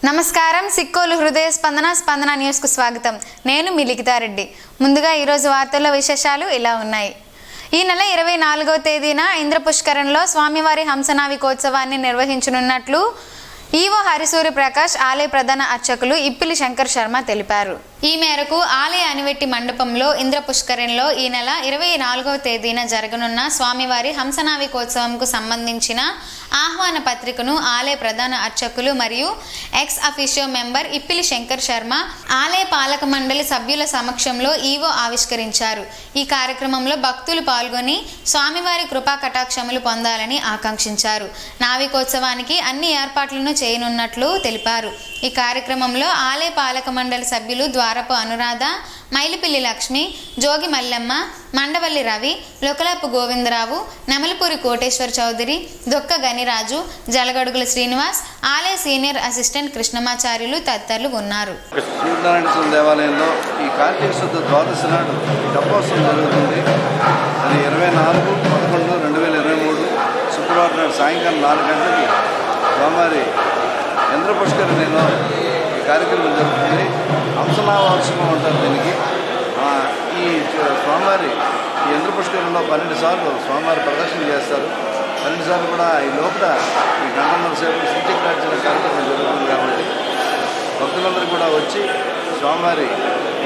నమస్కారం. సిక్కోలు హృదయ స్పందన న్యూస్ కు స్వాగతం. నేను మీ లిఖితారెడ్డి. ముందుగా ఈరోజు వార్తల్లో విశేషాలు ఇలా ఉన్నాయి. ఈ నెల 24వ తేదీన ఇంద్రపుష్కరంలో స్వామివారి హంసనావికోత్సవాన్ని నిర్వహించనున్నట్లు ఈవో హరిసూరి ప్రకాష్ ఆలయ ప్రధాన అర్చకులు ఇప్పిలి శంకర్ శర్మ తెలిపారు. ఈ మేరకు ఆలయ అనివెట్టి మండపంలో ఇంద్రపుష్కరంలో ఈ నెల 24వ తేదీన జరగనున్న స్వామివారి హంసనావికోత్సవంకు సంబంధించిన ఆహ్వాన పత్రికను ఆలయ ప్రధాన అర్చకులు మరియు ex officio member Ippili Shankar Sharma ఆలయ పాలక మండలి సభ్యుల సమక్షంలో ఈవో ఆవిష్కరించారు. ఈ కార్యక్రమంలో భక్తులు పాల్గొని స్వామివారి కృపా కటాక్షములు పొందాలని ఆకాంక్షించారు. నావికోత్సవానికి అన్ని ఏర్పాట్లను చేయనున్నట్లు తెలిపారు. ఈ కార్యక్రమంలో ఆలయ పాలక మండలి సభ్యులు ద్వారపు అనురాధ, మైలిపిల్లి లక్ష్మి, జోగి మల్లెమ్మ, మండవల్లి రవి, లొకలపు గోవిందరావు, నెమలపూరి కోటేశ్వర చౌదరి, దొక్క గనిరాజు, జలగడుగుల శ్రీనివాస్, ఆలయ సీనియర్ అసిస్టెంట్ కృష్ణమాచార్యులు తదితరులు ఉన్నారు. సూర్యనారాయణ దేవాలయంలో ఈ కార్తీక శుద్ధ ద్వాదశి నాడు తెప్పోత్సవం జరుగుతుంది. అది 24/11/2023 శుక్రవారం నాడు సాయంకాలం 4 గంటలకి స్వామివారి ఇంద్రపుష్కరిణిలో ఈ కార్యక్రమం జరుగుతుంది. హంసనామోత్సవం అంటారు దీనికి. ఈ స్వామివారి ఈ ఇంద్రపుష్కరిణిలో 12 సార్లు స్వామివారి ప్రదర్శన చేస్తారు. 12 సార్లు కూడా ఈ లోపల ఈ గంటన్నర సేపు శ్రీచక్రార్చన కార్యక్రమం జరుగుతుంది. కాబట్టి భక్తులందరూ కూడా వచ్చి స్వామివారి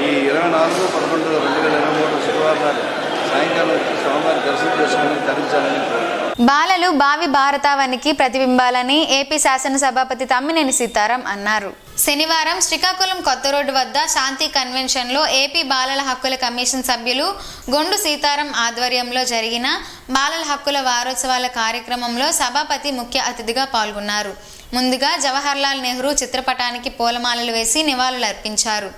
ఈ 24/11/2023 శుక్రవారం నాడు సాయంకాలం వచ్చి స్వామివారి దర్శనం చేసుకుని తరించాలని బాలలు భావి భారతావనికి ప్రతిబింబాలని ఏపీ శాసనసభాపతి తమ్మినేని సీతారాం అన్నారు. శనివారం శ్రీకాకుళం కొత్త రోడ్డు వద్ద శాంతి కన్వెన్షన్లో ఏపీ బాలల హక్కుల కమిషన్ సభ్యులు గొండు సీతారాం ఆధ్వర్యంలో జరిగిన బాలల హక్కుల వారోత్సవాల కార్యక్రమంలో సభాపతి ముఖ్య అతిథిగా పాల్గొన్నారు. ముందుగా జవహర్లాల్ నెహ్రూ చిత్రపటానికి పూలమాలలు వేసి నివాళులర్పించారు.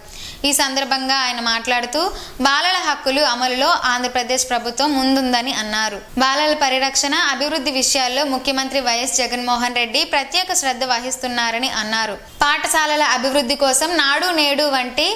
ఈ సందర్భంగా ఆయన మాట్లాడుతూ బాలల హక్కులు అమలులో ఆంధ్రప్రదేశ్ ప్రభుత్వం ముందుందని అన్నారు. బాలల పరిరక్షణ, అభివృద్ధి విషయాల్లో ముఖ్యమంత్రి వైఎస్ జగన్మోహన్ రెడ్డి ప్రత్యేక శ్రద్ధ వహిస్తున్నారని అన్నారు. పాఠశాలల అభివృద్ధి కోసం నాడు నేడు వంటి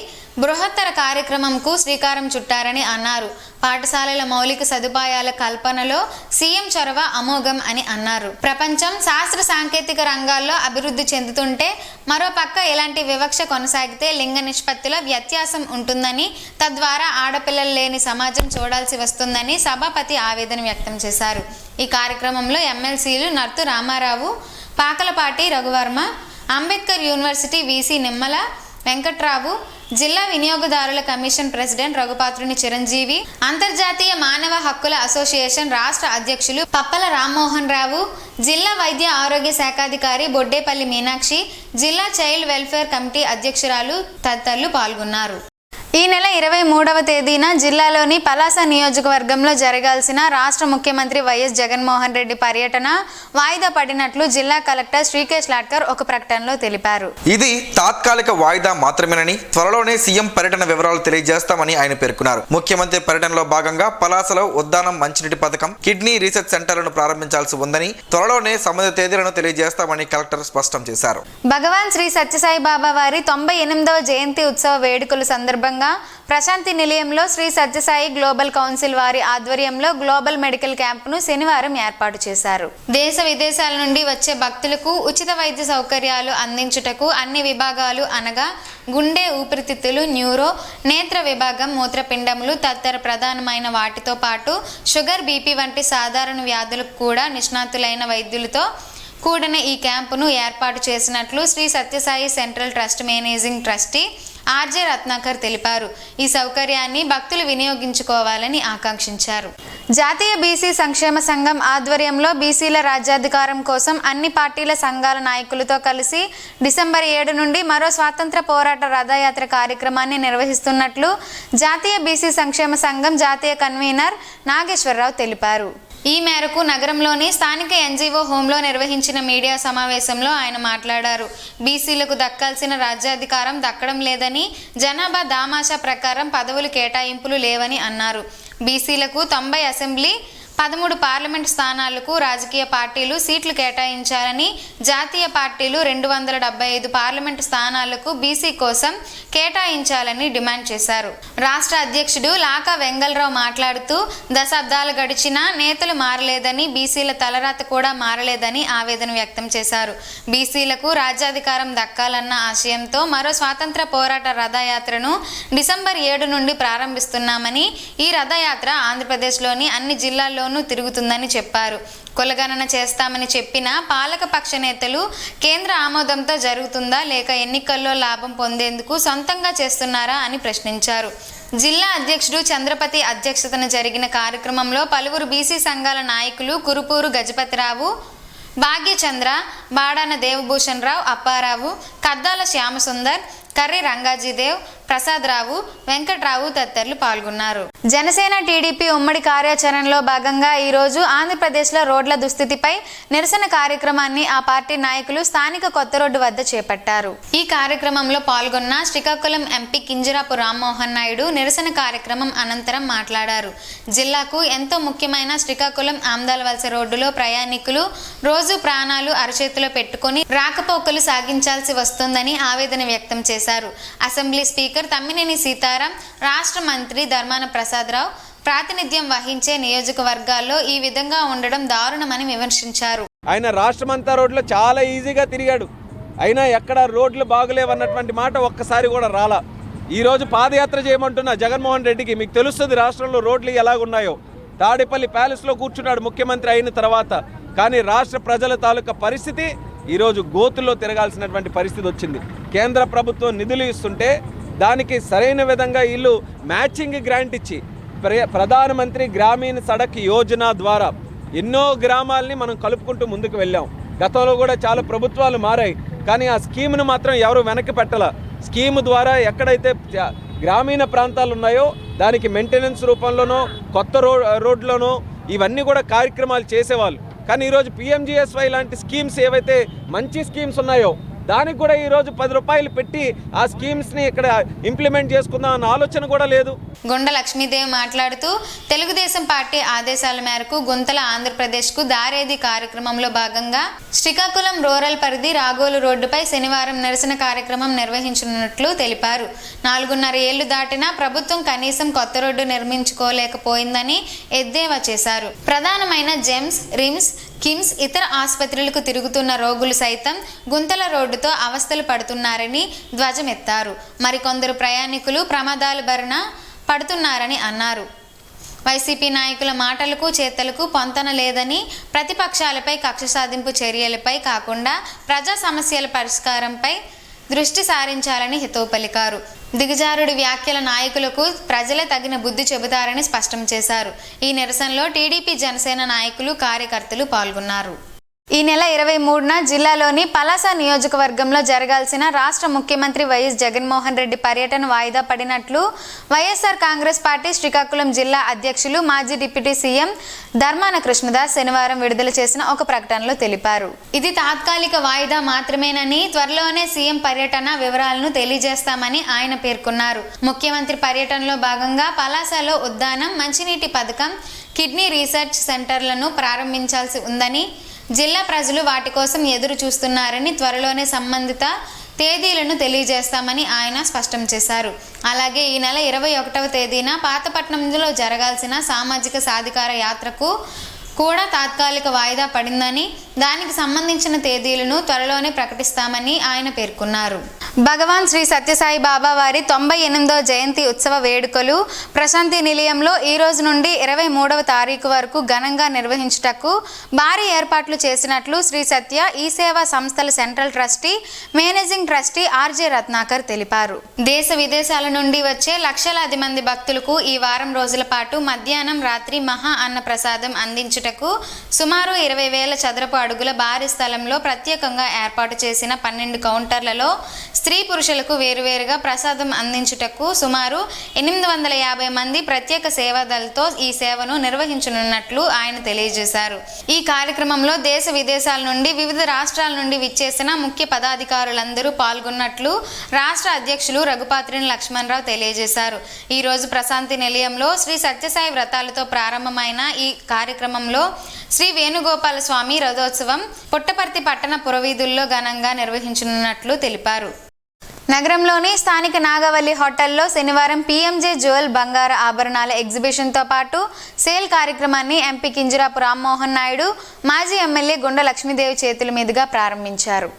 బృహత్తర కార్యక్రమంకు శ్రీకారం చుట్టారని అన్నారు. పాఠశాలల మౌలిక సదుపాయాల కల్పనలో సీఎం చొరవ అమోఘం అని అన్నారు. ప్రపంచం శాస్త్ర సాంకేతిక రంగాల్లో అభివృద్ధి చెందుతుంటే మరోపక్క ఇలాంటి వివక్ష కొనసాగితే లింగ నిష్పత్తిలో వ్యత్యాసం ఉంటుందని, తద్వారా ఆడపిల్లలు లేని సమాజం చూడాల్సి వస్తుందని సభాపతి ఆవేదన వ్యక్తం చేశారు. ఈ కార్యక్రమంలో ఎమ్మెల్సీలు నర్తు రామారావు, పాకలపాటి రఘువర్మ, అంబేద్కర్ యూనివర్సిటీ వీసీ నిమ్మల వెంకట్రావు, జిల్లా వినియోగదారుల కమిషన్ ప్రెసిడెంట్ రఘుపాత్రుని చిరంజీవి, అంతర్జాతీయ మానవ హక్కుల అసోసియేషన్ రాష్ట్ర అధ్యక్షులు పప్పల రామ్మోహన్ రావు, జిల్లా వైద్య ఆరోగ్య శాఖాధికారి బొడ్డేపల్లి మీనాక్షి, జిల్లా చైల్డ్ వెల్ఫేర్ కమిటీ అధ్యక్షురాలు తదితరులు పాల్గొన్నారు. ఈ నెల 23వ తేదీన జిల్లాలోని పలాస నియోజకవర్గంలో జరగాల్సిన రాష్ట్ర ముఖ్యమంత్రి వైఎస్ జగన్మోహన్ రెడ్డి పర్యటన వాయిదా పడినట్లు జిల్లా కలెక్టర్ శ్రీకేష్ లాడ్కర్ ఒక ప్రకటనలో తెలిపారు. ఇది తాత్కాలిక వాయిదా మాత్రమేనని, త్వరలోనే సీఎం పర్యటన వివరాలు తెలియజేస్తామని ఆయన పేర్కొన్నారు. ముఖ్యమంత్రి పర్యటనలో భాగంగా పలాసలో ఉద్దానం మంచినీటి పథకం, కిడ్నీ రీసెర్చ్ సెంటర్లను ప్రారంభించాల్సి ఉందని, త్వరలోనే సంబంధిత తేదీలను తెలియజేస్తామని కలెక్టర్ స్పష్టం చేశారు. భగవాన్ శ్రీ సత్యసాయి బాబా వారి 98వ జయంతి ఉత్సవ వేడుకల సందర్భంగా ప్రశాంతి నిలయంలో శ్రీ సత్యసాయి గ్లోబల్ కౌన్సిల్ వారి ఆధ్వర్యంలో గ్లోబల్ మెడికల్ క్యాంపును శనివారం ఏర్పాటు చేశారు. దేశ విదేశాల నుండి వచ్చే భక్తులకు ఉచిత వైద్య సౌకర్యాలు అందించుటకు అన్ని విభాగాలు అనగా గుండె, ఊపిరితిత్తులు, న్యూరో, నేత్ర విభాగం, మూత్రపిండములు తదితర ప్రధానమైన వాటితో పాటు షుగర్, బీపీ వంటి సాధారణ వ్యాధులకు కూడా నిష్ణాతులైన వైద్యులతో కూడిన ఈ క్యాంపును ఏర్పాటు చేసినట్లు Shri Sathya Sai central trust managing trustee RJ Ratnakar తెలిపారు. ఈ సౌకర్యాన్ని భక్తులు వినియోగించుకోవాలని ఆకాంక్షించారు. జాతీయ బీసీ సంక్షేమ సంఘం ఆధ్వర్యంలో బీసీల రాజ్యాధికారం కోసం అన్ని పార్టీల సంఘాల నాయకులతో కలిసి డిసెంబర్ 7 నుండి మరో స్వాతంత్ర పోరాట రథయాత్ర కార్యక్రమాన్ని నిర్వహిస్తున్నట్లు జాతీయ బీసీ సంక్షేమ సంఘం జాతీయ కన్వీనర్ నాగేశ్వరరావు తెలిపారు. ఈ మేరకు నగరంలోని స్థానిక ఎన్జీఓ హోంలో నిర్వహించిన మీడియా సమావేశంలో ఆయన మాట్లాడారు. బీసీలకు దక్కాల్సిన రాజ్యాధికారం దక్కడం లేదని, జనాభా దామాషా ప్రకారం పదవులు కేటాయింపులు లేవని అన్నారు. బీసీలకు 90 అసెంబ్లీ 13 పార్లమెంటు స్థానాలకు రాజకీయ పార్టీలు సీట్లు కేటాయించాలని, జాతీయ పార్టీలు 275 పార్లమెంటు స్థానాలకు బీసీ కోసం కేటాయించాలని డిమాండ్ చేశారు. రాష్ట్ర అధ్యక్షుడు లాకా వెంగళరావు మాట్లాడుతూ దశాబ్దాలు గడిచినా నేతలు మారలేదని, బీసీల తలరాత కూడా మారలేదని ఆవేదన వ్యక్తం చేశారు. బీసీలకు రాజ్యాధికారం దక్కాలన్న ఆశయంతో మరో స్వాతంత్ర పోరాట రథయాత్రను డిసెంబర్ 7 నుండి ప్రారంభిస్తున్నామని, ఈ రథయాత్ర ఆంధ్రప్రదేశ్లోని అన్ని జిల్లాల్లోనూ తిరుగుతుందని చెప్పారు. కులగణన చేస్తామని చెప్పిన పాలకపక్ష నేతలు కేంద్ర ఆమోదంతో జరుగుతుందా లేక ఎన్నికల్లో లాభం పొందేందుకు సొంతంగా చేస్తున్నారా అని ప్రశ్నించారు. జిల్లా అధ్యక్షుడు చంద్రపతి అధ్యక్షతన జరిగిన కార్యక్రమంలో పలువురు బీసీ సంఘాల నాయకులు కురుపూరు గజపతిరావు, భాగ్యచంద్ర, బాడాన దేవభూషణ్ రావు, అప్పారావు, కద్దాల శ్యామసుందర్, కర్రి రంగాజీదేవ్, ప్రసాదరావు, వెంకట్రావు తదితరులు పాల్గొన్నారు. జనసేన టీడీపీ ఉమ్మడి కార్యాచరణలో భాగంగా ఈరోజు ఆంధ్రప్రదేశ్లో రోడ్ల దుస్థితిపై నిరసన కార్యక్రమాన్ని ఆ పార్టీ నాయకులు స్థానిక కొత్త రోడ్డు వద్ద చేపట్టారు. ఈ కార్యక్రమంలో పాల్గొన్న శ్రీకాకుళం ఎంపీ కింజరాపు రామ్మోహన్ నాయుడు నిరసన కార్యక్రమం అనంతరం మాట్లాడారు. జిల్లాకు ఎంతో ముఖ్యమైన శ్రీకాకుళం ఆమ్దాలవలస రోడ్డులో ప్రయాణికులు రోజు ప్రాణాలు అరచేతిలో పెట్టుకుని రాకపోకలు సాగించాల్సి వస్తుందని ఆవేదన వ్యక్తం చేశారు. అసెంబ్లీ స్పీకర్ తమ్మినేని సీతారాం, రాష్ట్ర మంత్రి ధర్మాన ప్రసాదరావు ప్రాతినిధ్యం వహించే నియోజకవర్గాల్లో ఈ విధంగా ఉండడం దారుణమని విమర్శించారు. ఆయన రాష్ట్రమంతా రోడ్లో చాలా ఈజీగా తిరిగాడు, అయినా ఎక్కడ రోడ్లు బాగులేవన్నటువంటి మాట ఒక్కసారి కూడా రాలా. ఈరోజు పాదయాత్ర చేయమంటున్న జగన్మోహన్ రెడ్డికి మీకు తెలుస్తుంది రాష్ట్రంలో రోడ్లు ఎలాగున్నాయో. తాడేపల్లి ప్యాలెస్లో కూర్చున్నాడు ముఖ్యమంత్రి అయిన తర్వాత, కానీ రాష్ట్ర ప్రజల తాలూకా పరిస్థితి ఈరోజు గోతుల్లో తిరగాల్సినటువంటి పరిస్థితి వచ్చింది. కేంద్ర ప్రభుత్వం నిధులు ఇస్తుంటే దానికి సరైన విధంగా వీళ్ళు మ్యాచింగ్ గ్రాంట్ ఇచ్చి ప్రధానమంత్రి గ్రామీణ సడక్ యోజన ద్వారా ఎన్నో గ్రామాలని మనం కలుపుకుంటూ ముందుకు వెళ్ళాం. గతంలో కూడా చాలా ప్రభుత్వాలు మారాయి, కానీ ఆ స్కీమ్ను మాత్రం ఎవరు వెనక్కి పెట్టాల. స్కీమ్ ద్వారా ఎక్కడైతే గ్రామీణ ప్రాంతాలు ఉన్నాయో దానికి మెయింటెనెన్స్ రూపంలోనో కొత్త రోడ్లోనో ఇవన్నీ కూడా కార్యక్రమాలు చేసేవాళ్ళు. కానీ ఈరోజు పిఎంజిఎస్వై లాంటి స్కీమ్స్ ఏవైతే మంచి స్కీమ్స్ ఉన్నాయో దానికి కూడా ఈరోజు 10 రూపాయలు పెట్టి ఆ స్కీమ్స్ని ఇక్కడ ఇంప్లిమెంట్ చేసుకుందాం అన్న ఆలోచన కూడా లేదు. గుండ లక్ష్మీదేవి మాట్లాడుతూ తెలుగుదేశం పార్టీ ఆదేశాల మేరకు గుంతల ఆంధ్రప్రదేశ్కు దారేది కార్యక్రమంలో భాగంగా శ్రీకాకుళం రూరల్ పరిధి రాగోలు రోడ్డుపై శనివారం నిరసన కార్యక్రమం నిర్వహించనున్నట్లు తెలిపారు. 4.5 ఏళ్లు దాటినా ప్రభుత్వం కనీసం కొత్త రోడ్డు నిర్మించుకోలేకపోయిందని ఎద్దేవా చేశారు. ప్రధానమైన జెమ్స్, రిమ్స్, కిమ్స్, ఇతర ఆసుపత్రులకు తిరుగుతున్న రోగులు సైతం గుంతల రోడ్డుతో అవస్థలు పడుతున్నారని ధ్వజమెత్తారు. మరికొందరు ప్రయాణికులు ప్రమాదాల బారిన పడుతున్నారని అన్నారు. వైసీపీ నాయకుల మాటలకు చేతలకు పొంతన లేదని, ప్రతిపక్షాలపై కక్ష సాధింపు చర్యలపై కాకుండా ప్రజా సమస్యల పరిష్కారంపై దృష్టి సారించాలని హితవు పలికారు. దిగజారుడి వ్యాఖ్యల నాయకులకు ప్రజలే తగిన బుద్ధి చెబుతారని స్పష్టం చేశారు. ఈ నిరసనలో టీడీపీ, జనసేన నాయకులు, కార్యకర్తలు పాల్గొన్నారు. ఈ నెల 23న జిల్లాలోని పలాస నియోజకవర్గంలో జరగాల్సిన రాష్ట్ర ముఖ్యమంత్రి వైఎస్ జగన్మోహన్ రెడ్డి పర్యటన వాయిదా పడినట్లు వైఎస్ఆర్ కాంగ్రెస్ పార్టీ శ్రీకాకుళం జిల్లా అధ్యక్షులు, మాజీ డిప్యూటీ సీఎం ధర్మాన కృష్ణదాస్ శనివారం విడుదల చేసిన ఒక ప్రకటనలో తెలిపారు. ఇది తాత్కాలిక వాయిదా మాత్రమేనని, త్వరలోనే సీఎం పర్యటన వివరాలను తెలియజేస్తామని ఆయన పేర్కొన్నారు. ముఖ్యమంత్రి పర్యటనలో భాగంగా పలాసలో ఉద్దానం, మంచినీటి పథకం, కిడ్నీ రీసెర్చ్ సెంటర్లను ప్రారంభించాల్సి ఉందని, జిల్లా ప్రజలు వాటి కోసం ఎదురు చూస్తున్నారని, త్వరలోనే సంబంధిత తేదీలను తెలియజేస్తామని ఆయన స్పష్టం చేశారు. అలాగే ఈ నెల 21వ తేదీన పాతపట్నంలో జరగాల్సిన సామాజిక సాధికార యాత్రకు కూడా తాత్కాలిక వాయిదా పడిందని, దానికి సంబంధించిన తేదీలను త్వరలోనే ప్రకటిస్తామని ఆయన పేర్కొన్నారు. భగవాన్ శ్రీ సత్యసాయి బాబా వారి 98వ జయంతి ఉత్సవ వేడుకలు ప్రశాంతి నిలయంలో ఈ రోజు నుండి 23వ తారీఖు వరకు ఘనంగా నిర్వహించుటకు భారీ ఏర్పాట్లు చేసినట్లు శ్రీ సత్య ఈ సేవా సంస్థల central trustee, managing trustee RJ Ratnakar తెలిపారు. దేశ విదేశాల నుండి వచ్చే లక్షలాది మంది భక్తులకు ఈ వారం రోజుల పాటు మధ్యాహ్నం, రాత్రి మహా అన్న ప్రసాదం అందించుట నిర్వహించుటకు సుమారు 20,000 చదరపు అడుగుల భారీ స్థలంలో ప్రత్యేకంగా ఏర్పాటు చేసిన 12 కౌంటర్లలో స్త్రీ పురుషులకు వేరువేరుగా ప్రసాదం అందించుటకు సుమారు 850 మంది ప్రత్యేక సేవాదళతో ఈ సేవను నిర్వహించనున్నట్లు ఆయన తెలియజేశారు. ఈ కార్యక్రమంలో దేశ విదేశాల నుండి వివిధ రాష్ట్రాల నుండి విచ్చేసిన ముఖ్య పదాధికారులందరూ పాల్గొన్నట్లు రాష్ట్ర అధ్యక్షులు రఘుపాత్రిని లక్ష్మణరావు తెలియజేశారు. ఈ రోజు ప్రశాంతి నిలయంలో శ్రీ సత్యసాయి వ్రతాలతో ప్రారంభమైన ఈ కార్యక్రమంలో శ్రీ వేణుగోపాల స్వామి రథోత్సవం పుట్టపర్తి పట్టణ పురవీధుల్లో ఘనంగా నిర్వహించనున్నట్లు తెలిపారు. నగరంలోని స్థానిక నాగవల్లి హోటల్లో శనివారం పీఎంజే జ్యువెల్ బంగారు ఆభరణాల ఎగ్జిబిషన్తో పాటు సేల్ కార్యక్రమాన్ని ఎంపీ కింజరాపు రామ్మోహన్ నాయుడు, మాజీ ఎమ్మెల్యే గుండ లక్ష్మీదేవి చేతుల మీదుగా ప్రారంభించారు.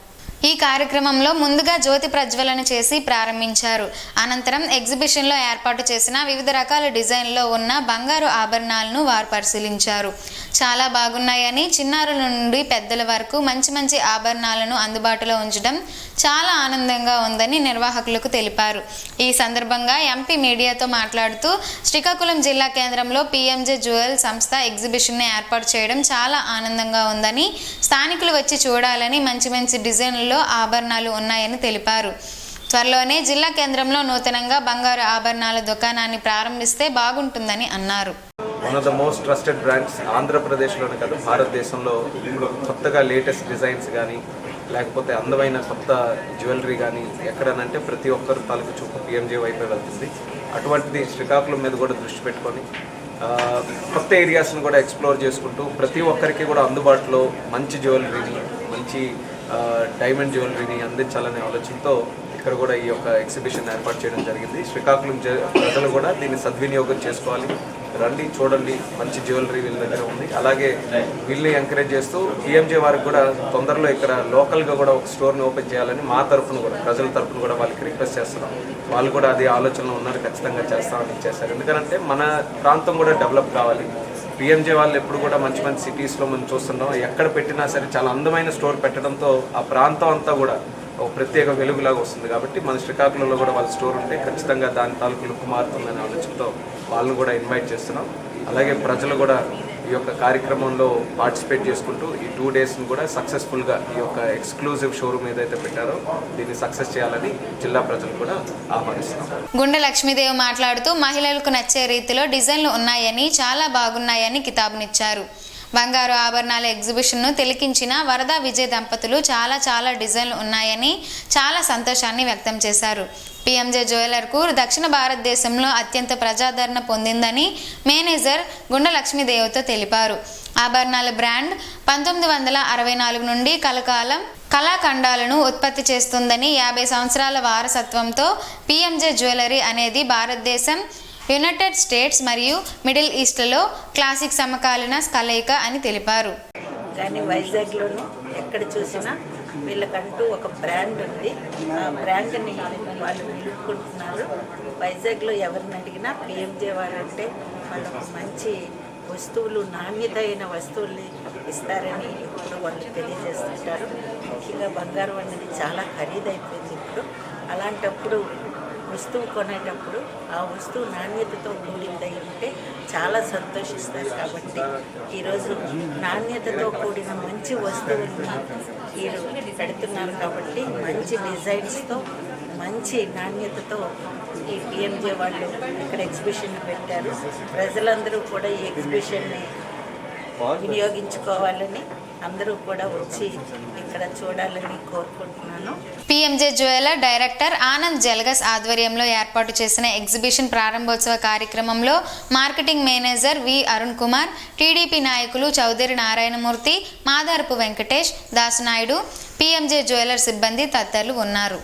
ఈ కార్యక్రమంలో ముందుగా జ్యోతి ప్రజ్వలన చేసి ప్రారంభించారు. అనంతరం ఎగ్జిబిషన్లో ఏర్పాటు చేసిన వివిధ రకాల డిజైన్లో ఉన్న బంగారు ఆభరణాలను వారు పరిశీలించారు. చాలా బాగున్నాయని, చిన్నారుల నుండి పెద్దల వరకు మంచి మంచి ఆభరణాలను అందుబాటులో ఉంచడం చాలా ఆనందంగా ఉందని నిర్వాహకులకు తెలిపారు. ఈ సందర్భంగా ఎంపీ మీడియాతో మాట్లాడుతూ శ్రీకాకుళం జిల్లా కేంద్రంలో పీఎంజే జ్యువెల్ సంస్థ ఎగ్జిబిషన్ని ఏర్పాటు చేయడం చాలా ఆనందంగా ఉందని, స్థానికులు వచ్చి చూడాలని, మంచి మంచి డిజైన్లలో ఆభరణాలు ఉన్నాయని తెలిపారు. త్వరలోనే జిల్లా కేంద్రంలో నూతనంగా బంగారు ఆభరణాల దుకాణాన్ని ప్రారంభిస్తే బాగుంటుందని అన్నారు. One of the most trusted brands ఆంధ్రప్రదేశ్లోనే కాదు భారతదేశంలో కొత్తగా లేటెస్ట్ డిజైన్స్ కానీ లేకపోతే అందమైన కొత్త జ్యువెలరీ కానీ ఎక్కడనంటే ప్రతి ఒక్కరు తాలూకు చూపు పిఎంజే వైపే వెళ్తుంది. అటువంటిది శ్రీకాకుళం మీద కూడా దృష్టి పెట్టుకొని కొత్త ఏరియాస్ని కూడా ఎక్స్ప్లోర్ చేసుకుంటూ ప్రతి ఒక్కరికి కూడా అందుబాటులో మంచి జ్యువెలరీని, మంచి డైమండ్ జ్యువెలరీని అందించాలనే ఆలోచనతో ఇక్కడ కూడా ఈ యొక్క ఎగ్జిబిషన్ ఏర్పాటు చేయడం జరిగింది. శ్రీకాకుళం ప్రజలు కూడా దీన్ని సద్వినియోగం చేసుకోవాలి. రండి, చూడండి, మంచి జ్యువెలరీ వీళ్ళ దగ్గర ఉంది. అలాగే వీళ్ళని ఎంకరేజ్ చేస్తూ పిఎంజే వారికి కూడా తొందరలో ఇక్కడ లోకల్గా కూడా ఒక స్టోర్ని ఓపెన్ చేయాలని మా తరఫున కూడా, ప్రజల తరఫున కూడా వాళ్ళకి రిక్వెస్ట్ చేస్తున్నాం. వాళ్ళు కూడా అది ఆలోచనలో ఉన్నారు, ఖచ్చితంగా చేస్తామని ఇచ్చేస్తారు. ఎందుకంటే మన ప్రాంతం కూడా డెవలప్ కావాలి. పిఎంజే వాళ్ళు ఎప్పుడు కూడా మంచి మంచి సిటీస్లో మనం చూస్తున్నాం, ఎక్కడ పెట్టినా సరే చాలా అందమైన స్టోర్ పెట్టడంతో ఆ ప్రాంతం అంతా కూడా ఒక ప్రత్యేక వెలుగులాగా వస్తుంది. కాబట్టి మన శ్రీకాకుళంలో కూడా వాళ్ళ స్టోర్ ఉంటే ఖచ్చితంగా దాని తాలూకు లుక్ మారుతుందనే ఆలోచనతో వాళ్ళని కూడా ఇన్వైట్ చేస్తున్నాం. అలాగే ప్రజలు కూడా ఈ యొక్క కార్యక్రమంలో పార్టిసిపేట్ చేసుకుంటూ ఈ 2 డేస్ని కూడా సక్సెస్ఫుల్గా ఈ యొక్క ఎక్స్క్లూజివ్ షోరూమ్ ఏదైతే పెట్టారో దీన్ని సక్సెస్ చేయాలని జిల్లా ప్రజలు కూడా ఆహ్వానిస్తున్నాం. గుండ లక్ష్మీదేవి మాట్లాడుతూ మహిళలకు నచ్చే రీతిలో డిజైన్లు ఉన్నాయని, చాలా బాగున్నాయని కితాబునిచ్చారు. బంగారు ఆభరణాల ఎగ్జిబిషన్ను తిలకించిన వరద విజయ్ దంపతులు చాలా డిజైన్లు ఉన్నాయని చాలా సంతోషాన్ని వ్యక్తం చేశారు. పీఎంజే జ్యువెలర్కు దక్షిణ భారతదేశంలో అత్యంత ప్రజాదరణ పొందిందని మేనేజర్ గుండ లక్ష్మీదేవితో తెలిపారు. ఆభరణాల బ్రాండ్ 1964 నుండి కలకాలం కళాఖండాలను ఉత్పత్తి చేస్తుందని, 50 సంవత్సరాల వారసత్వంతో పీఎంజే జ్యువెలరీ అనేది భారతదేశం, యునైటెడ్ స్టేట్స్ మరియు మిడిల్ ఈస్ట్లో క్లాసిక్ సమకాలీన కలయిక అని తెలిపారు. కానీ వైజాగ్లోనూ ఎక్కడ చూసినా వీళ్ళకంటూ ఒక బ్రాండ్ ఉంది. ఆ బ్రాండ్ని వాళ్ళు నిలుపుకుంటున్నారు. వైజాగ్లో ఎవరిని అడిగినా పిఎంజే వారంటే వాళ్ళకు మంచి వస్తువులు, నాణ్యత అయిన వస్తువుల్ని ఇస్తారని ఇప్పుడు వాళ్ళు తెలియజేస్తుంటారు. ముఖ్యంగా బంగారం అనేది చాలా ఖరీదైపోయింది ఇప్పుడు. అలాంటప్పుడు వస్తువు కొనేటప్పుడు ఆ వస్తువు నాణ్యతతో కూడిందై ఉంటే చాలా సంతోషిస్తారు. కాబట్టి ఈరోజు నాణ్యతతో కూడిన మంచి వస్తువుల్ని వీరు పెడుతున్నారు. కాబట్టి మంచి డిజైన్స్తో, మంచి నాణ్యతతో ఈ పిఎంజే వాళ్ళు ఇక్కడ ఎగ్జిబిషన్ పెట్టారు. ప్రజలందరూ కూడా ఈ ఎగ్జిబిషన్ని వినియోగించుకోవాలని, అందరూ కూడా వచ్చి ఇక్కడ చూడాలని కోరుకుంటున్నాను. పీఎంజే జ్యువెలర్ డైరెక్టర్ ఆనంద్ జల్గస్ ఆధ్వర్యంలో ఏర్పాటు చేసిన ఎగ్జిబిషన్ ప్రారంభోత్సవ కార్యక్రమంలో marketing manager we Arun Kumar, TDP నాయకులు చౌదరి నారాయణమూర్తి, మాదారపు వెంకటేష్, దాసనాయుడు, పీఎంజే జ్యువెలర్ సిబ్బంది తదితరులు ఉన్నారు.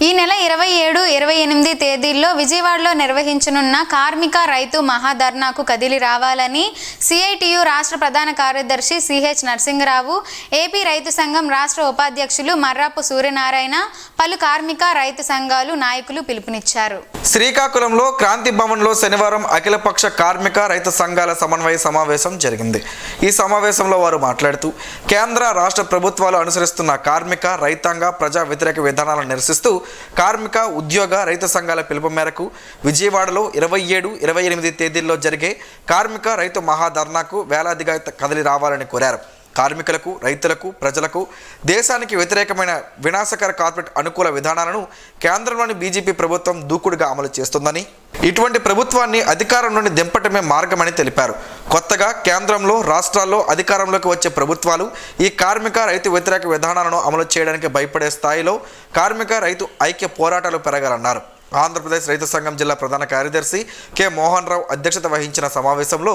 ఈ నెల 27, 28 తేదీల్లో విజయవాడలో నిర్వహించనున్న కార్మిక రైతు మహాధర్నాకు కదిలి రావాలని సిఐటియు రాష్ట్ర ప్రధాన కార్యదర్శి సిహెచ్ నరసింగరావు, ఏపీ రైతు సంఘం రాష్ట్ర ఉపాధ్యక్షులు మర్రాపు సూర్యనారాయణ, పలు కార్మిక రైతు సంఘాలు నాయకులు పిలుపునిచ్చారు. శ్రీకాకుళంలో క్రాంతి భవన్లో శనివారం అఖిలపక్ష కార్మిక రైతు సంఘాల సమన్వయ సమావేశం జరిగింది. ఈ సమావేశంలో వారు మాట్లాడుతూ కేంద్ర రాష్ట్ర ప్రభుత్వాలు అనుసరిస్తున్న కార్మిక, రైతాంగ, ప్రజా వ్యతిరేక విధానాలను నిరసిస్తూ కార్మిక ఉద్యోగ రైతు సంఘాల పిలుపు మేరకు విజయవాడలో 27, 28 తేదీల్లో జరిగే కార్మిక రైతు మహాధర్నాకు వేలాదిగా కదిలి రావాలని కోరారు. కార్మికులకు, రైతులకు, ప్రజలకు దేశానికి వ్యతిరేకమైన వినాశకర కార్పొరేట్ అనుకూల విధానాలను కేంద్రంలోని బీజేపీ ప్రభుత్వం దూకుడుగా అమలు చేస్తుందని, ఇటువంటి ప్రభుత్వాన్ని అధికారం నుండి దింపటమే మార్గమని తెలిపారు. కొత్తగా కేంద్రంలో, రాష్ట్రాల్లో అధికారంలోకి వచ్చే ప్రభుత్వాలు ఈ కార్మిక రైతు వ్యతిరేక విధానాలను అమలు చేయడానికి భయపడే స్థాయిలో కార్మిక రైతు ఐక్య పోరాటాలు పెరగాలన్నారు. ఆంధ్రప్రదేశ్ రైతు సంఘం జిల్లా ప్రధాన కార్యదర్శి కె మోహన్ రావు అధ్యక్షత వహించిన సమావేశంలో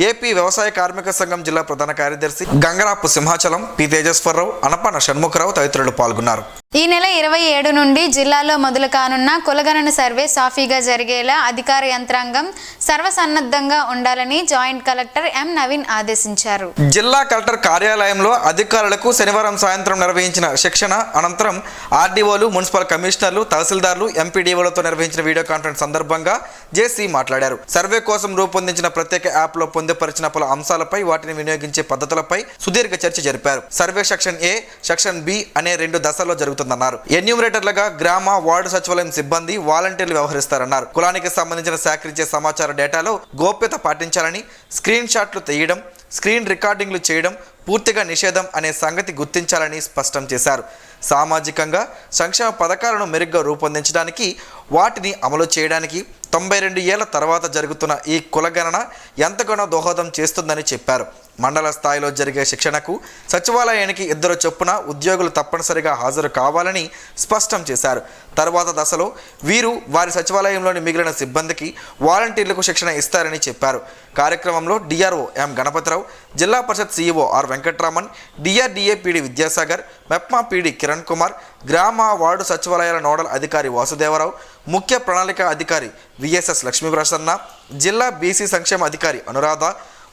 ఏపీ వ్యవసాయ కార్మిక సంఘం జిల్లా ప్రధాన కార్యదర్శి గంగరాపు సింహాచలం, పి తేజేశ్వరరావు, అనపాన షణ్ముఖరావు తదితరులు పాల్గొన్నారు. ఈ నెల 27 నుండి జిల్లాలో మొదలు కానున్న కులగణన సర్వే సాఫీగా జరిగేలా అధికార యంత్రాంగం సర్వసన్నద్ధంగా ఉండాలని జాయింట్ కలెక్టర్ ఎం నవీన్ ఆదేశించారు. జిల్లా కలెక్టర్ కార్యాలయంలో అధికారులకు శనివారం సాయంత్రం నిర్వహించిన శిక్షణ అనంతరం ఆర్డీఓలు, మున్సిపల్ కమిషనర్లు, తహసీల్దార్లు, ఎంపీడీఓలతో నిర్వహించిన వీడియో కాన్ఫరెన్స్ సందర్భంగా జేసీ మాట్లాడారు. సర్వే కోసం రూపొందించిన ప్రత్యేక యాప్లో పొందుపరిచిన పలు అంశాలపై, వాటిని వినియోగించే పద్ధతులపై సుదీర్ఘ చర్చ జరిపారు. Survey section A, section B అనే 2 దశల్లో జరుగుతుందన్నారు. ఎన్యూమరేటర్లుగా గ్రామ, వార్డు సచివాలయం సిబ్బంది, వాలంటీర్లు వ్యవహరిస్తారన్నారు. కులానికి సంబంధించిన సేకరించే సమాచార డేటాలో గోప్యత పాటించాలని, స్క్రీన్ షాట్లు తీయడం, స్క్రీన్ రికార్డింగ్లు చేయడం పూర్తిగా నిషేధం అనే సంగతి గుర్తించాలని స్పష్టం చేశారు. సామాజికంగా సంక్షేమ పథకాలను మెరుగ్గా రూపొందించడానికి, వాటిని అమలు చేయడానికి 92 ఏళ్ల తర్వాత జరుగుతున్న ఈ కులగణన ఎంతగానో దోహదం చేస్తుందని చెప్పారు. మండల స్థాయిలో జరిగే శిక్షణకు సచివాలయానికి 2 చొప్పున ఉద్యోగులు తప్పనిసరిగా హాజరు కావాలని స్పష్టం చేశారు. తర్వాత దశలో వీరు వారి సచివాలయంలోని మిగిలిన సిబ్బందికి, వాలంటీర్లకు శిక్షణ ఇస్తారని చెప్పారు. కార్యక్రమంలో DRO M Ganapathirao, Zilla Parishad CEO R Venkatraman, DRDA PD Vidyasagar, MEPMA PD Kiran Kumar, గ్రామ, వార్డు సచివాలయాల నోడల్ అధికారి వాసుదేవరావు, ముఖ్య ప్రణాళిక అధికారి విఎస్ఎస్ లక్ష్మీప్రసన్న, జిల్లా బీసీ సంక్షేమ అధికారి అనురాధ,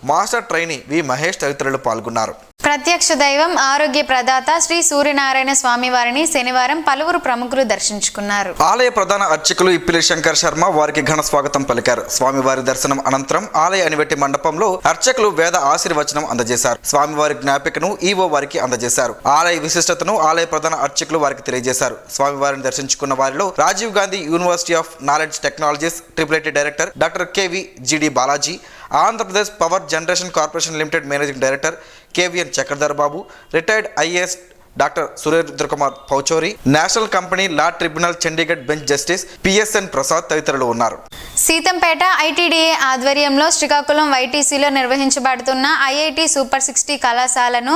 మాస్టర్ ట్రైనీ వి మహేష్ తదితరులు పాల్గొన్నారు. ప్రత్యక్ష దైవం, ఆరోగ్య ప్రదాత శ్రీ సూర్యనారాయణ స్వామి వారిని శనివారం పలువురు ప్రముఖులు దర్శించుకున్నారు. ఆలయ ప్రధాన అర్చకులు ఇప్పిలి శంకర్ శర్మ వారికి ఘన స్వాగతం పలికారు. స్వామివారి దర్శనం అనంతరం ఆలయ అనివెట్టి మండపంలో అర్చకులు వేద ఆశీర్వచనం అందజేశారు. స్వామివారి జ్ఞాపికను ఈవో వారికి అందజేశారు. ఆలయ విశిష్టతను ఆలయ ప్రధాన అర్చకులు వారికి తెలియజేశారు. స్వామివారిని దర్శించుకున్న వారిలో Rajiv Gandhi university of knowledge technologies triple director doctor KV GD Balaji, Andhra Pradesh power generation corporation limited managing director KVN Chakradhar Babu, retired IAS doctor Surendrakumar Pauchori, national company law tribunal Chandigarh bench justice PSN Prasad తదితరులు ఉన్నారు. సీతంపేట ఐటీడీఏ ఆధ్వర్యంలో శ్రీకాకుళం వైటీసీలో నిర్వహించబడుతున్న ఐఐటి సూపర్ 60 కళాశాలను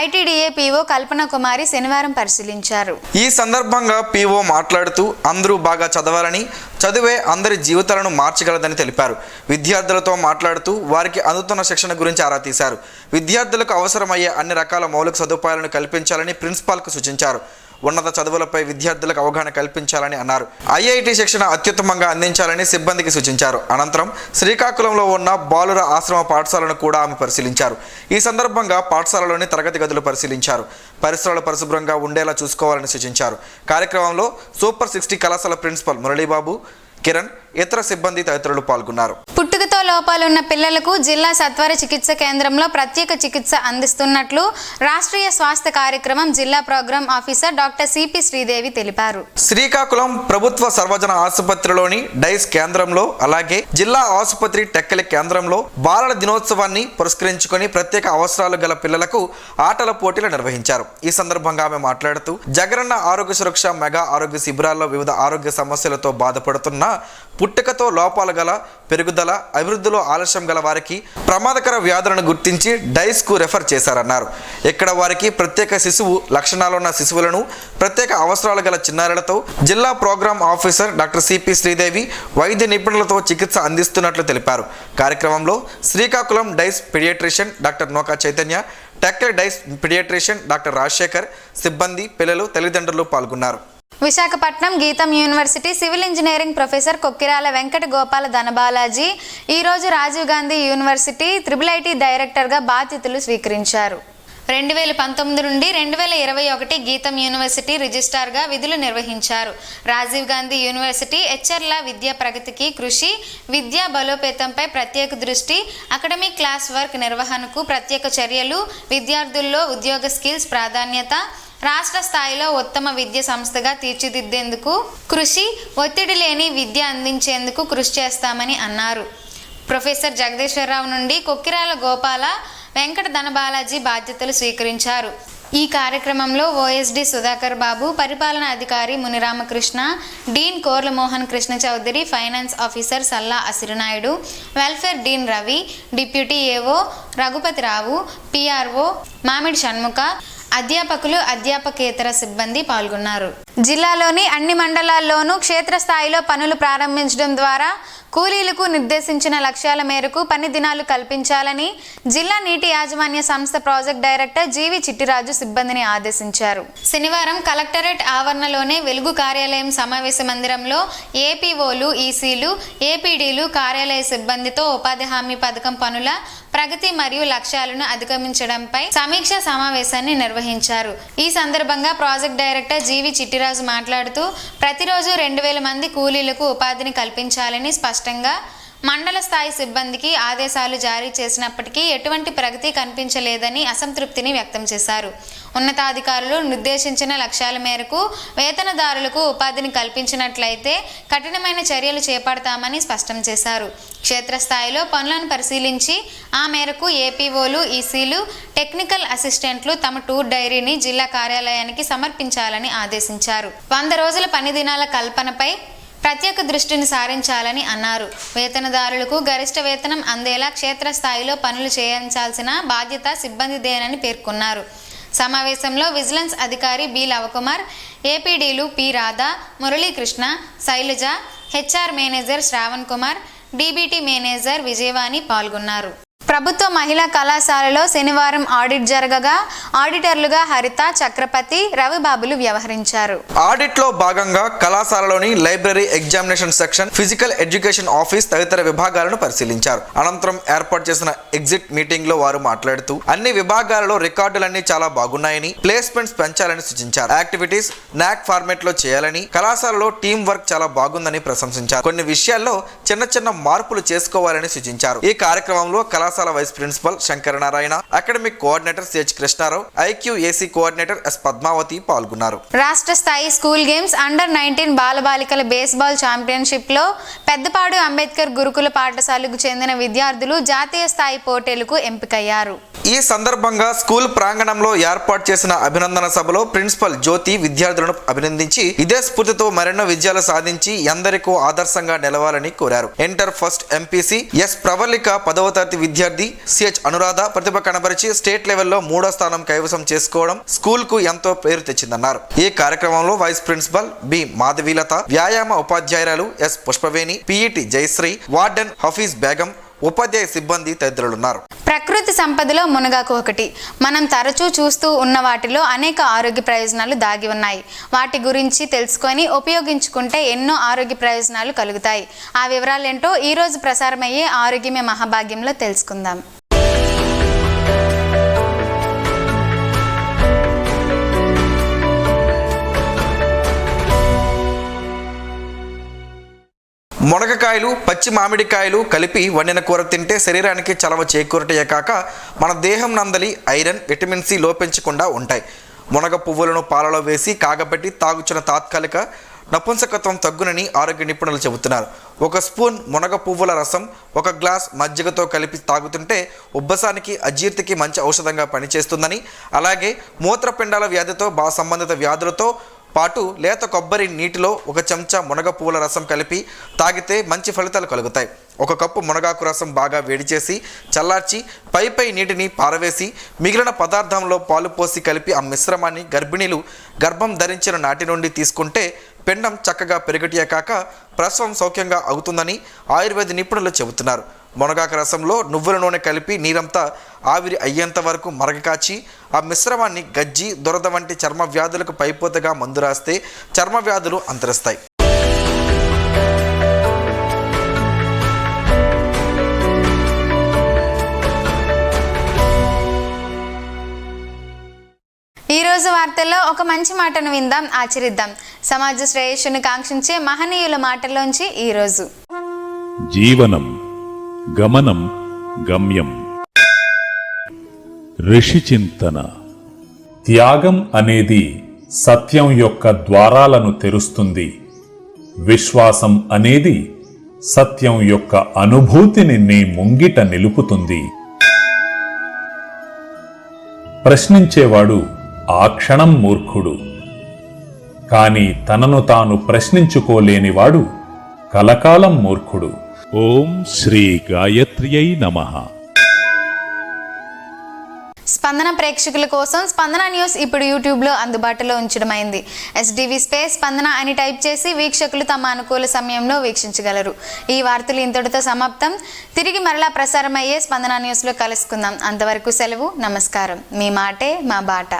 ఐటీడీఏ పీఓ కల్పన కుమారి శనివారం పరిశీలించారు. ఈ సందర్భంగా PO మాట్లాడుతూ అందరూ బాగా చదవాలని, చదివే అందరి జీవితాలను మార్చగలదని తెలిపారు. విద్యార్థులతో మాట్లాడుతూ వారికి అందుతున్న శిక్షణ గురించి ఆరా తీశారు. విద్యార్థులకు అవసరమయ్యే అన్ని రకాల మౌలిక సదుపాయాలను కల్పించాలని ప్రిన్సిపాల్కు సూచించారు. ఉన్నత చదువులపై విద్యార్థులకు అవగాహన కల్పించాలని అన్నారు. ఐఐటి శిక్షణ అత్యుత్తమంగా అందించాలని సిబ్బందికి సూచించారు. అనంతరం శ్రీకాకుళంలో ఉన్న బాలుర ఆశ్రమ పాఠశాలను కూడా ఆమె పరిశీలించారు. ఈ సందర్భంగా పాఠశాలలోని తరగతి గదులు పరిశీలించారు. పరిసరాలు పరిశుభ్రంగా ఉండేలా చూసుకోవాలని సూచించారు. కార్యక్రమంలో సూపర్ 60 కళాశాల ప్రిన్సిపల్ మురళీబాబు, కిరణ్, ఇతర సిబ్బంది తదితరులు పాల్గొన్నారు. పుట్టుకతో లోపాలున్న పిల్లలకు జిల్లా సత్వర చికిత్స కేంద్రంలో ప్రత్యేక చికిత్స అందిస్తున్నట్లు రాష్ట్రీయ స్వాస్థ్య కార్యక్రమం జిల్లా programme officer doctor CP Sridevi తెలిపారు. శ్రీకాకుళం ప్రభుత్వ సర్వజన ఆసుపత్రిలోని డైస్ కేంద్రంలో, అలాగే జిల్లా ఆసుపత్రి టెక్కలి కేంద్రంలో బాలల దినోత్సవాన్ని పురస్కరించుకొని ప్రత్యేక అవసరాలు గల పిల్లలకు ఆటల పోటీలు నిర్వహించారు. ఈ సందర్భంగా ఆమె మాట్లాడుతూ జగనన్న ఆరోగ్య సురక్ష మెగా ఆరోగ్య శిబిరాల్లో వివిధ ఆరోగ్య సమస్యలతో బాధపడుతున్న, పుట్టుకతో లోపాలు గల, పెరుగుదల, అభివృద్ధిలో ఆలస్యం గల వారికి ప్రమాదకర వ్యాధులను గుర్తించి డైస్కు రెఫర్ చేశారన్నారు. ఇక్కడ వారికి ప్రత్యేక శిశువు లక్షణాలున్న శిశువులను, ప్రత్యేక అవసరాలు గల చిన్నారులతో జిల్లా programme officer doctor CP Sridevi వైద్య నిపుణులతో చికిత్స అందిస్తున్నట్లు తెలిపారు. కార్యక్రమంలో శ్రీకాకుళం డైస్ పీడియాట్రిషియన్ డాక్టర్ నోకా చైతన్య, టెక్కలి డైస్ పీడియాట్రిషియన్ డాక్టర్ రాజశేఖర్, సిబ్బంది, పిల్లలు, తల్లిదండ్రులు పాల్గొన్నారు. Visakhapatnam Gitam university civil engineering professor Kokkirala Venkata Gopala Dhanabalaji ఈరోజు రాజీవ్ గాంధీ యూనివర్సిటీ IIIT డైరెక్టర్గా బాధ్యతలు స్వీకరించారు. 2019 నుండి 2021 గీతం యూనివర్సిటీ రిజిస్ట్రార్గా విధులు నిర్వహించారు. రాజీవ్ గాంధీ యూనివర్సిటీ హెచ్ఆర్ల విద్యా ప్రగతికి కృషి, విద్యా బలోపేతంపై ప్రత్యేక దృష్టి, అకాడమిక్ క్లాస్ వర్క్ నిర్వహణకు ప్రత్యేక చర్యలు, విద్యార్థుల్లో ఉద్యోగ స్కిల్స్ ప్రాధాన్యత, రాష్ట్ర స్థాయిలో ఉత్తమ విద్య సంస్థగా తీర్చిదిద్దేందుకు ఒత్తిడి లేని విద్య అందించేందుకు కృషి చేస్తామని అన్నారు. ప్రొఫెసర్ జగదీశ్వరరావు నుండి కొక్కిరాల గోపాల వెంకట ధనబాలాజీ బాధ్యతలు స్వీకరించారు. ఈ కార్యక్రమంలో ఓఎస్డి సుధాకర్ బాబు, పరిపాలనా అధికారి Muniramakrishna, dean Korla Mohan Krishna Chowdary, finance officer Salla Asirunaidu, welfare dean Ravi, deputy AO Raghupathirao, PRO Mamidi Shanmukha, అధ్యాపకులు, అధ్యాపకేతర సిబ్బంది పాల్గొన్నారు. జిల్లాలోని అన్ని మండలాల్లోనూ క్షేత్రస్థాయిలో పనులు ప్రారంభించడం ద్వారా కూలీలకు నిర్దేశించిన లక్ష్యాల మేరకు పని దినాలు కల్పించాలని జిల్లా నీటి యాజమాన్య సంస్థ ప్రాజెక్ట్ డైరెక్టర్ జీవి చిట్టిరాజు సిబ్బందిని ఆదేశించారు. శనివారం కలెక్టరేట్ ఆవరణలోనే వెలుగు కార్యాలయం సమావేశ మందిరంలో ఏపీఓలు, ఈసీలు, ఏపీడీలు, కార్యాలయ సిబ్బందితో ఉపాధి హామీ పథకం పనుల ప్రగతి మరియు లక్ష్యాలను అధిగమించడంపై సమీక్ష సమావేశాన్ని నిర్వహించారు. ఈ సందర్భంగా ప్రాజెక్ట్ డైరెక్టర్ జీవి చిట్టిరాజు మాట్లాడుతూ ప్రతిరోజు 2000 మంది కూలీలకు ఉపాధిని కల్పించాలని స్పష్టంగా మండల స్థాయి సిబ్బందికి ఆదేశాలు జారీ చేసినప్పటికీ ఎటువంటి ప్రగతి కనిపించలేదని అసంతృప్తిని వ్యక్తం చేశారు. ఉన్నతాధికారులు నిర్దేశించిన లక్ష్యాల మేరకు వేతనదారులకు ఉపాధిని కల్పించినట్లయితే కఠినమైన చర్యలు చేపడతామని స్పష్టం చేశారు. క్షేత్రస్థాయిలో పనులను పరిశీలించి ఆ మేరకు ఏపీఓలు, ఈసీలు, టెక్నికల్ అసిస్టెంట్లు తమ టూర్ డైరీని జిల్లా కార్యాలయానికి సమర్పించాలని ఆదేశించారు. 100 రోజుల పని దినాల కల్పనపై ప్రత్యేక దృష్టిని సారించాలని అన్నారు. వేతనదారులకు గరిష్ట వేతనం అందేలా క్షేత్రస్థాయిలో పనులు చేయించాల్సిన బాధ్యత సిబ్బందిదేనని పేర్కొన్నారు. సమావేశంలో విజిలెన్స్ అధికారి బి లవకుమార్, ఏపీడీలు P Radha, Muralikrishna, Sailaja, HR manager Sravan Kumar, DBT manager Vijayavani పాల్గొన్నారు. ప్రభుత్వ మహిళా కళాశాలలో శనివారం ఆడిట్ జరగగా ఆడిటర్లుగా హరిత, చక్రపతి, రవిబాబులు వ్యవహరించారు. ఆడిట్ లో భాగంగా కళాశాలలోని library, examination section, physical education office తదితర విభాగాలను పరిశీలించారు. అనంతరం ఏర్పాటు చేసిన ఎగ్జిట్ మీటింగ్ లో వారు మాట్లాడుతూ అన్ని విభాగాలలో రికార్డులన్నీ చాలా బాగున్నాయని, ప్లేస్మెంట్స్ పెంచాలని సూచించారు. యాక్టివిటీస్ నాక్ ఫార్మేట్ లో చేయాలని, కళాశాలలో టీం వర్క్ చాలా బాగుందని ప్రశంసించారు. కొన్ని విషయాల్లో చిన్న మార్పులు చేసుకోవాలని సూచించారు. ఈ కార్యక్రమంలో కళాశాల vice principal Sankaranarayana, academic coordinator CH Krishnarao, IQAC coordinator S Padmavathi పాల్గొన్నారు. రాష్ట్ర స్థాయి స్కూల్ గేమ్స్ అండర్-19 బాలబాలికల బేస్బాల్ ఛాంపియన్షిప్ లో పెద్దపాడు అంబేద్కర్ గురుకుల పాఠశాలకు చెందిన విద్యార్థులు జాతీయ స్థాయి పోటీలకు ఎంపికయ్యారు. ఈ సందర్భంగా స్కూల్ ప్రాంగణంలో ఏర్పాటు చేసిన అభినందన సభలో ప్రిన్సిపల్ జ్యోతి విద్యార్థులను అభినందించి ఇదే స్ఫూర్తితో మరెన్నో విజయాలు సాధించి ఎందరికో ఆదర్శంగా నిలవాలని కోరారు. Inter first MPC S Pravallika 10వ తరగతి విద్యార్థి సిహెచ్ అనురాధ ప్రతిభ కనబరిచి స్టేట్ లెవెల్లో 3వ స్థానం కైవసం చేసుకోవడం స్కూల్ కు ఎంతో పేరు తెచ్చిందన్నారు. ఈ కార్యక్రమంలో వైస్ ప్రిన్సిపల్ బి మాధవీలత, వ్యాయామ ఉపాధ్యాయురాలు S Pushpaveni, PET Jayasree, warden Hafeez Begum, ఉపాధ్యాయ సిబ్బంది తదితరులున్నారు. ప్రకృతి సంపదలో మునగాకు ఒకటి. మనం తరచూ చూస్తూ ఉన్న వాటిలో అనేక ఆరోగ్య ప్రయోజనాలు దాగి ఉన్నాయి. వాటి గురించి తెలుసుకొని ఉపయోగించుకుంటే ఎన్నో ఆరోగ్య ప్రయోజనాలు కలుగుతాయి. ఆ వివరాలేంటో ఈరోజు ప్రసారమయ్యే ఆరోగ్యమే మహాభాగ్యంలో తెలుసుకుందాం. మునగకాయలు, పచ్చి మామిడికాయలు కలిపి వండిన కూర తింటే శరీరానికి చలవ చేకూరటయే కాక మన దేహం నందలి ఐరన్, విటమిన్ సి లోపించకుండా ఉంటాయి. మునగ పువ్వులను పాలలో వేసి కాగబెట్టి తాగుచున్న తాత్కాలిక నపుంసకత్వం తగ్గునని ఆరోగ్య నిపుణులు చెబుతున్నారు. 1 స్పూన్ మునగ పువ్వుల రసం 1 గ్లాస్ మజ్జిగతో కలిపి తాగుతుంటే ఉబ్బసానికి, అజీర్తికి మంచి ఔషధంగా పనిచేస్తుందని, అలాగే మూత్రపిండాల వ్యాధితో సంబంధిత వ్యాధులతో పాటు లేత కొబ్బరి నీటిలో 1 చెంచా మునగ పువ్వుల రసం కలిపి తాగితే మంచి ఫలితాలు కలుగుతాయి. 1 కప్పు మునగాకు రసం బాగా వేడి చేసి చల్లార్చి పై నీటిని పారవేసి మిగిలిన పదార్థంలో పాలు పోసి కలిపి ఆ మిశ్రమాన్ని గర్భిణీలు గర్భం ధరించిన నాటి నుండి తీసుకుంటే పిండం చక్కగా పెరిగటియే కాక ప్రసవం సౌఖ్యంగా అవుతుందని ఆయుర్వేద నిపుణులు చెబుతున్నారు. మునగాకు రసంలో నువ్వుల నూనె కలిపి నీరంతా ఆవిరి అయ్యేంత వరకు మరగకాచి ఆ మిశ్రమాన్ని గజ్జి, దురద వంటి చర్మ వ్యాధులకు పైపోతగా మందు రాస్తే చర్మ వ్యాధులు అంతరిస్తాయి. ఈరోజు వార్తల్లో ఒక మంచి మాటను విందాం, ఆచరిద్దాం. సమాజ శ్రేయస్సును కాంక్షించే మహనీయుల మాటల్లోంచి ఈరోజు. జీవనం గమనం గమ్యం, ఋషి చింతన, త్యాగం అనేది సత్యం యొక్క ద్వారాలను తెరుస్తుంది. విశ్వాసం అనేది సత్యం యొక్క అనుభూతిని నీ ముంగిట నిలుపుతుంది. ప్రశ్నించేవాడు ఆ క్షణం మూర్ఖుడు, కాని తనను తాను ప్రశ్నించుకోలేనివాడు కలకాలం మూర్ఖుడు. ఓం శ్రీ గాయత్ర్యై నమః. స్పందన ప్రేక్షకుల కోసం స్పందన న్యూస్ ఇప్పుడు యూట్యూబ్లో అందుబాటులో ఉంచడమైంది. SDV స్పేస్ స్పందన అని టైప్ చేసి వీక్షకులు తమ అనుకూల సమయంలో వీక్షించగలరు. ఈ వార్తలు ఇంతటితో సమాప్తం. తిరిగి మరలా ప్రసారమయ్యే స్పందన న్యూస్లో కలుసుకుందాం. అంతవరకు సెలవు. నమస్కారం. మీ మాటే మా బాట.